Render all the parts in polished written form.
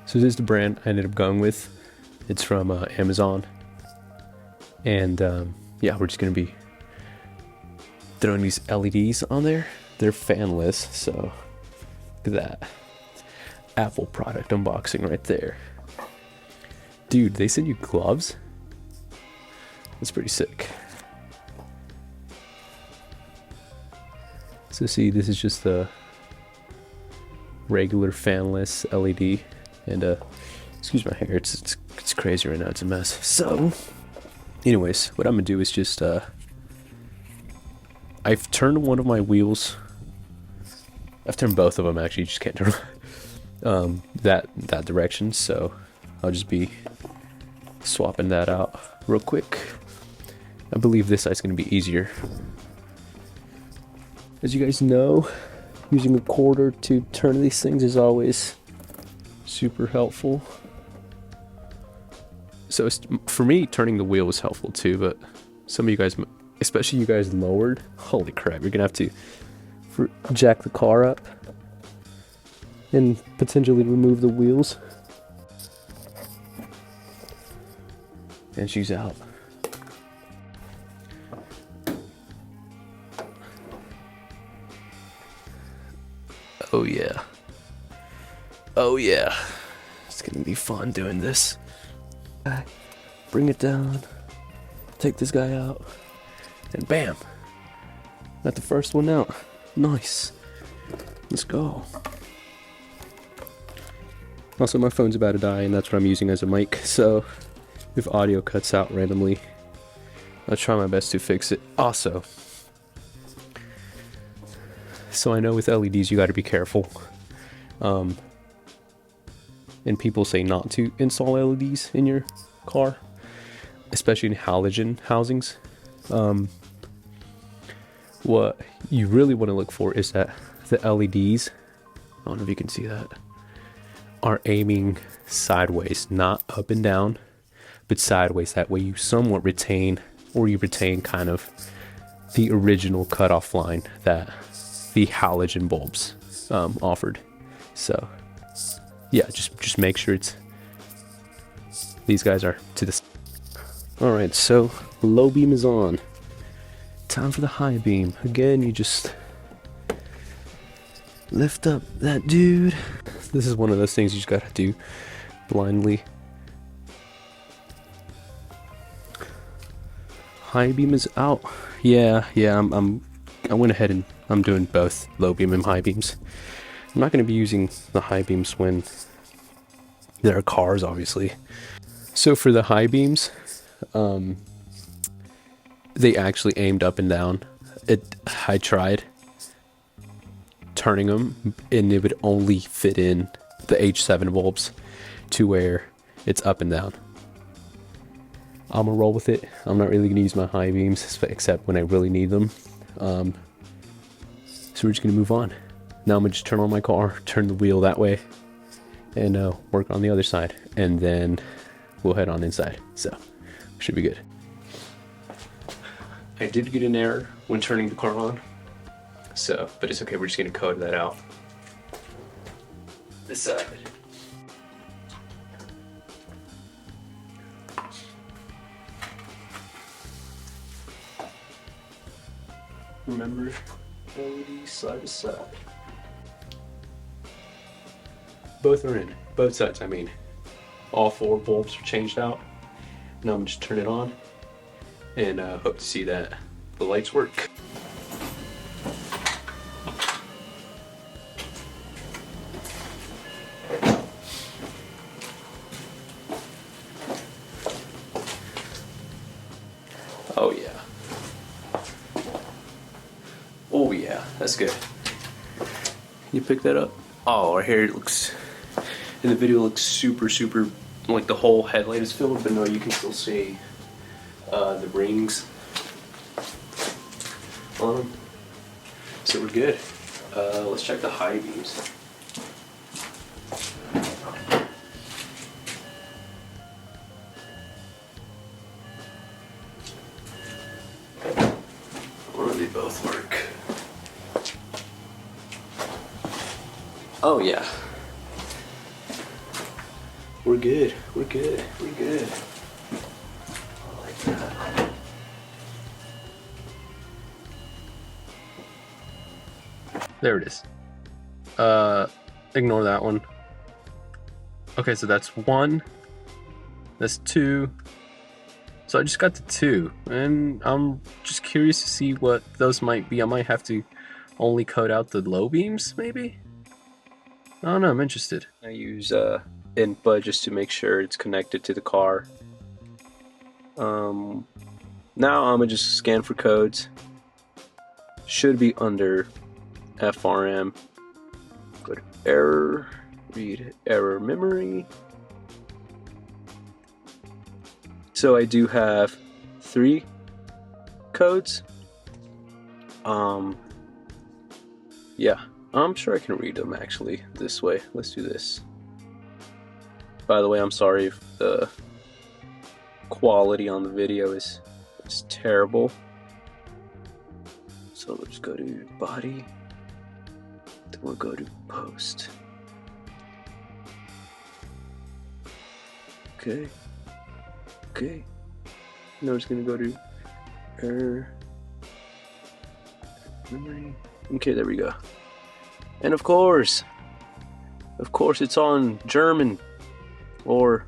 So this is the brand I ended up going with. It's from Amazon. And yeah, we're just going to be throwing these LEDs on there. They're fanless, so look at that. Apple product unboxing right there. Dude, they send you gloves? That's pretty sick. So see, this is just the regular fanless LED. And excuse my hair, it's crazy right now, it's a mess. So anyways, what I'm gonna do is just I've turned one of my wheels. I've turned both of them actually, you just can't turn that direction, so I'll just be swapping that out real quick. I believe this side's gonna be easier. As you guys know, using a quarter to turn these things is always super helpful. So for me, turning the wheel was helpful too, but some of you guys, especially you guys lowered, holy crap, you're gonna have to jack the car up and potentially remove the wheels. And she's out. Oh yeah. Oh yeah. It's gonna be fun doing this. Bring it down. Take this guy out. And bam. Got the first one out. Nice. Let's go. Also, my phone's about to die, and that's what I'm using as a mic. So, if audio cuts out randomly, I'll try my best to fix it. Also, so I know with LEDs you got to be careful. And people say not to install LEDs in your car, especially in halogen housings. What you really want to look for is that the LEDs, I don't know if you can see that, are aiming sideways, not up and down, but sideways. That way you somewhat retain, or you retain kind of the original cutoff line that the halogen bulbs offered. So yeah, just make sure these guys are to this. Alright, so low beam is on. Time for the high beam. Again, you just lift up that dude. This is one of those things you just gotta do blindly. High beam is out. Yeah, I went ahead and I'm doing both low beam and high beams. I'm not going to be using the high beams when there are cars, obviously. So for the high beams, they actually aimed up and down. I tried turning them, and it would only fit in the H7 bulbs to where it's up and down. I'm gonna roll with it. I'm not really gonna use my high beams except when I really need them. So we're just gonna move on. Now I'm gonna just turn on my car, turn the wheel that way, and work on the other side, and then we'll head on inside. So should be good. I did get an error when turning the car on, so but it's okay. We're just gonna code that out. This side. Remember, LED side to side. Both are in. Both sides, I mean. All four bulbs are changed out. Now I'm just turn it on and hope to see that the lights work. Oh yeah. Oh yeah, that's good. You pick that up? Oh, right here it looks, in the video it looks super, like the whole headlight is filled, but no, you can still see the rings on them. So we're good. Let's check the high beams. Or they both work. Oh yeah. we're good. We're good. We're good. I like that. There it is. Ignore that one. Okay, so that's 1. That's 2. So I just got the 2, and I'm just curious to see what those might be. I might have to only code out the low beams, maybe? I don't know, I'm interested. I use input just to make sure it's connected to the car. Now I'm gonna just scan for codes. Should be under FRM. Go to error, read error memory. So I do have 3 codes. Yeah, I'm sure I can read them actually this way. Let's do this. By the way, I'm sorry if the quality on the video is terrible. So let's go to body. Then we'll go to post. Okay. Okay. Now it's gonna go to error memory. Okay, there we go. And of course it's on German, or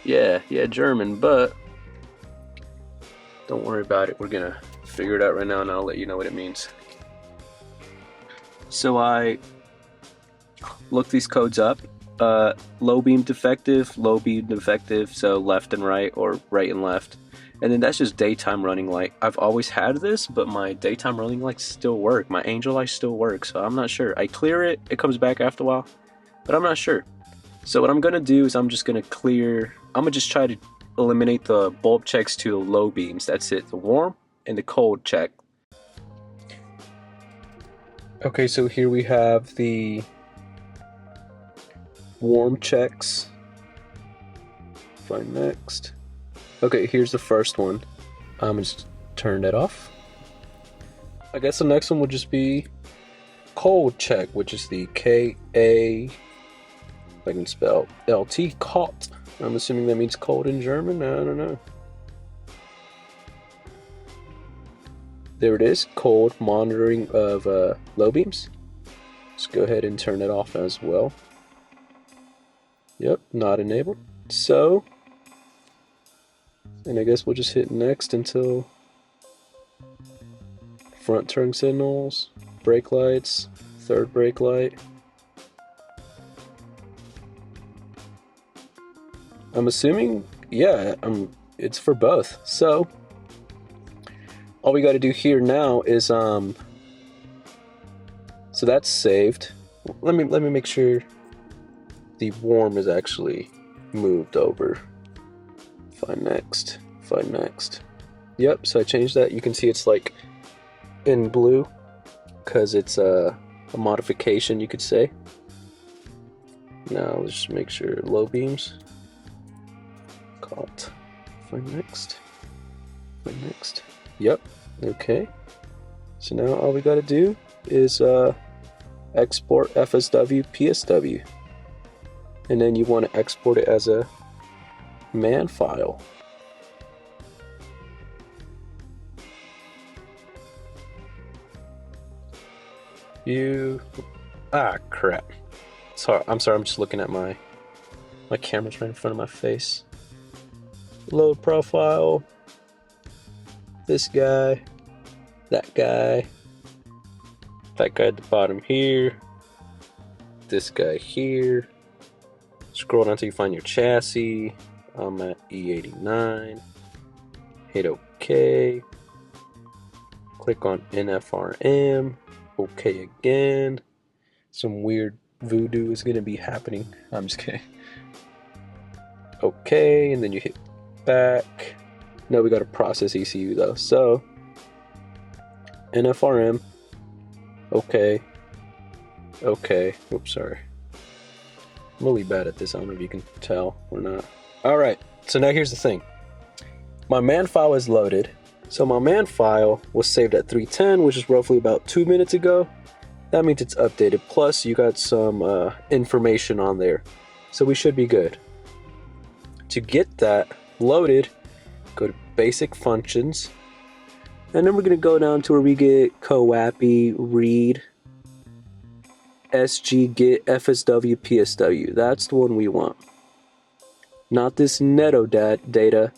yeah, German, but don't worry about it. We're gonna figure it out right now, and I'll let you know what it means. So I look these codes up. Low beam defective, so left and right, or right and left. And then that's just daytime running light. I've always had this, but my daytime running lights still work. My angel lights still work, so I'm not sure. I clear it, it comes back after a while, but I'm not sure. So what I'm gonna do is I'm gonna just try to eliminate the bulb checks to the low beams. That's it, the warm and the cold check. Okay, so here we have the warm checks. Find next. Okay, here's the first one. I'm just turn that off. I guess the next one would just be cold check, which is the K-A, if I can spell L-T, kalt. I'm assuming that means cold in German. I don't know. There it is, cold monitoring of low beams. Let's go ahead and turn it off as well. Yep, not enabled. So, and I guess we'll just hit next until front turn signals, brake lights, third brake light. I'm assuming, yeah, it's for both. So, all we got to do here now is, so that's saved. Let me make sure the warm is actually moved over. Find next. Find next. Yep, so I changed that. You can see it's like in blue because it's a modification, you could say. Now let's just make sure low beams. Caught. Find next. Find next. Yep. Okay. So now all we got to do is export FSW PSW. And then you want to export it as a man file. Crap. Sorry, I'm just looking at my camera's right in front of my face. Load profile. This guy. That guy. That guy at the bottom here. This guy here. Scroll down until you find your chassis. I'm at E89. Hit OK. Click on NFRM. OK again. Some weird voodoo is going to be happening. I'm just kidding. OK, and then you hit back. No, we got to process ECU though. So, NFRM. OK. OK. Oops, sorry. I'm really bad at this. I don't know if you can tell or not. Alright, so now here's the thing. My man file is loaded. So my man file was saved at 310, which is roughly about 2 minutes ago. That means it's updated. Plus, you got some information on there. So we should be good. to get that loaded, go to basic functions, and then we're going to go down to where we get CoAPI, read, SG, get, FSW, PSW. That's the one we want. Not this Netto data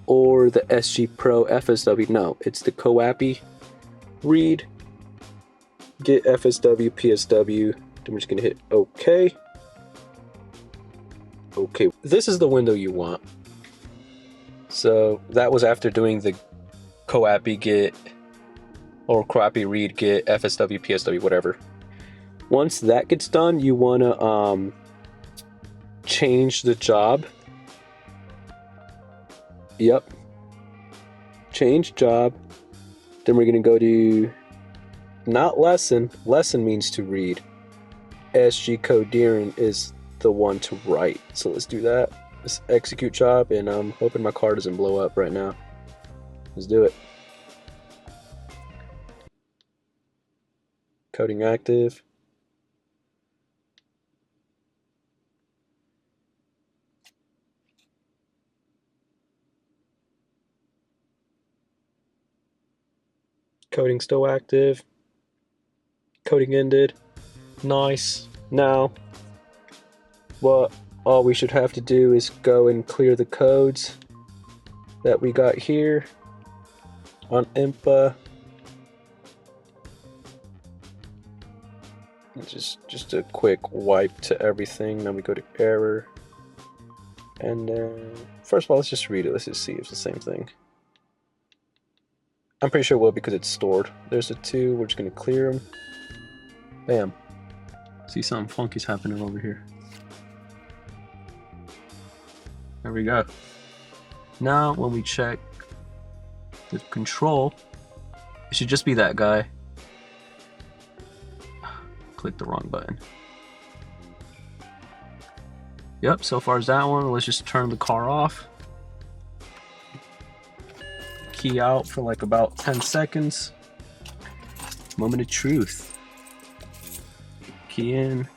or the SG Pro FSW. No, it's the CoAPI, read, get, FSW, PSW. Then we're just going to hit OK. Okay, this is the window you want. So that was after doing the CoAPI get or CoAPI read, get, FSW, PSW, whatever. Once that gets done, you want to change the job. Yep. Change job. Then we're going to go to not lesson. Lesson means to read. SG Coderin is the one to write. So let's do that. Let's execute job, and I'm hoping my car doesn't blow up right now. Let's do it. Coding active. Coding still active. Coding ended. Nice. Now, what all we should have to do is go and clear the codes that we got here on IMPA. Just a quick wipe to everything. Then we go to error. And then, first of all, let's just read it. Let's just see if it's the same thing. I'm pretty sure it will because it's stored. There's a 2. We're just going to clear them. Bam. See, something funky's happening over here. There we go. Now, when we check the control, it should just be that guy. Click the wrong button. Yep, so far as that one. Let's just turn the car off. Key out for like about 10 seconds. Moment of truth. Key in.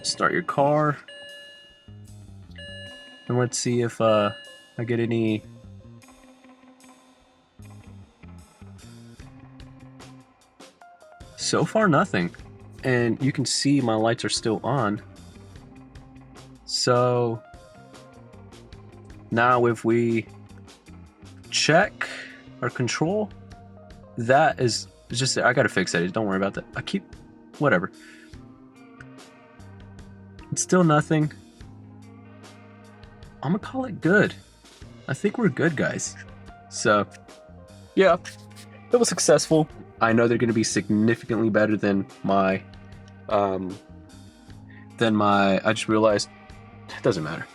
Start your car. And let's see if I get any. So far, nothing. And you can see my lights are still on. So now if we check our control, that is just, I gotta fix that. Don't worry about that. Whatever. It's still nothing. I'm gonna call it good. I think we're good, guys. So, yeah, it was successful. I know they're gonna be significantly better than my, I just realized, it doesn't matter.